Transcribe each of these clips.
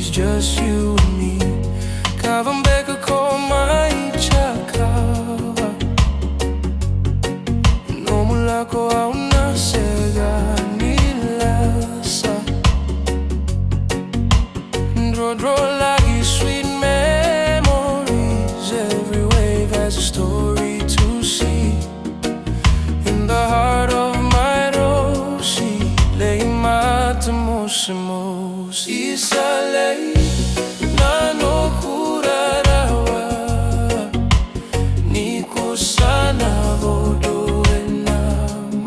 it's just you and me. Kavambeka ko mai chakawa no mula ko au na sega ni Lasa. Dro lagi sweet memories. Every wave has a story to see. In the heart of my Roshi lay matamosimos. Isale na no kurarawa niko sana vodo na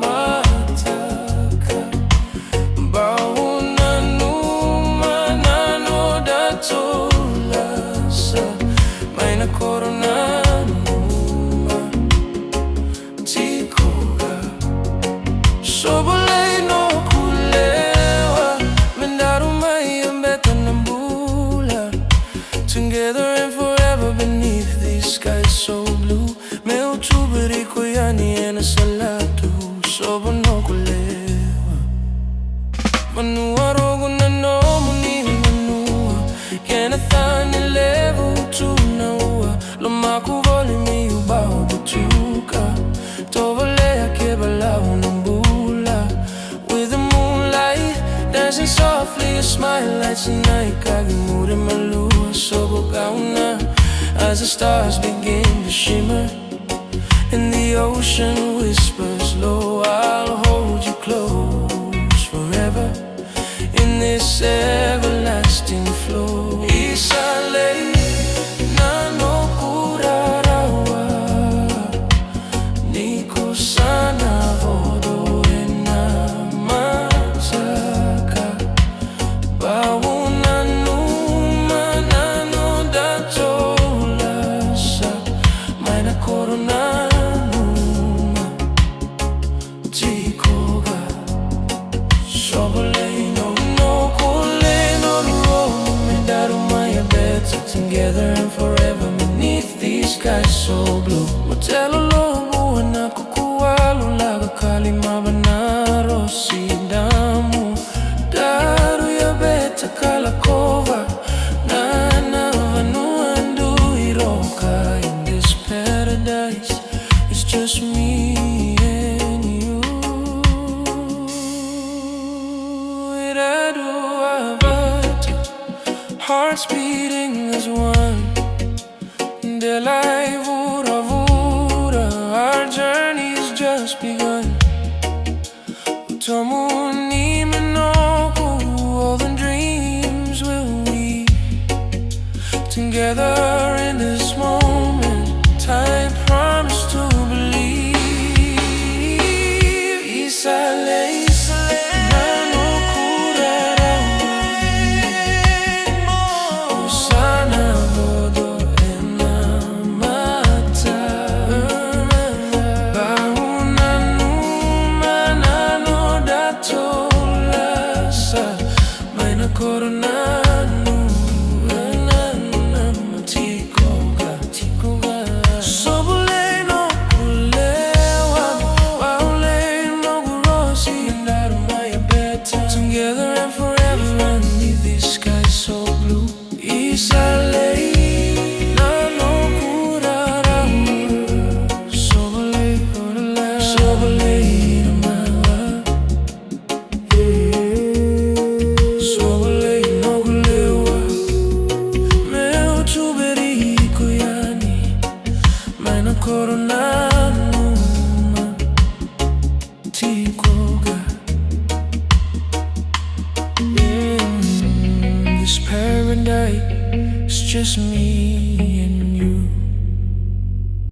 mataka bauna numa nano dato Lasa may na corona numa tikoga sobole no kulewa mendaru may ambeta nambula together and forever beneath these skies so blue. Meu tuberi koyani ena salatu sobono kulewa manua rogo na no muni manua kena thani levo tunaua lomaku voli mi ubao butuka tovolea kebalau nambula with the moonlight dancing softly. A smile lights the night kagimure malua sobogauna as the stars begin to shimmer and the ocean whispers low. I'll hold you close forever in this everlasting flow. Isale na no kurarawa niko sana vodo na mataka bauna numa nano dato Lasa may na corona numa tikoga sobole no kule no ro mendaru maya better together and forever beneath these skies so blue. Motelo lobo na kukualu laga kalima banaro sidamu daru ya beta kalakova nana vanu andu iroka. In this paradise it's just me and you. Iradu avata hearts beating as one. Delai vura vura our journey's just begun. Tomo ni menoku all the dreams will we together in this moment. Time promise to believe. Isale na no kurarawa usana vodo na mata bauna numa nano dato Lasa may na corona numa tikoga sobole no kulewa waule no gurosi mendaru maya beta together and forever underneath these skies so blue. Isale na no kurarawa sobole no mawa sobole no kulewa meu tuberi koyani may na corona numa tikoga. This paradise it's just me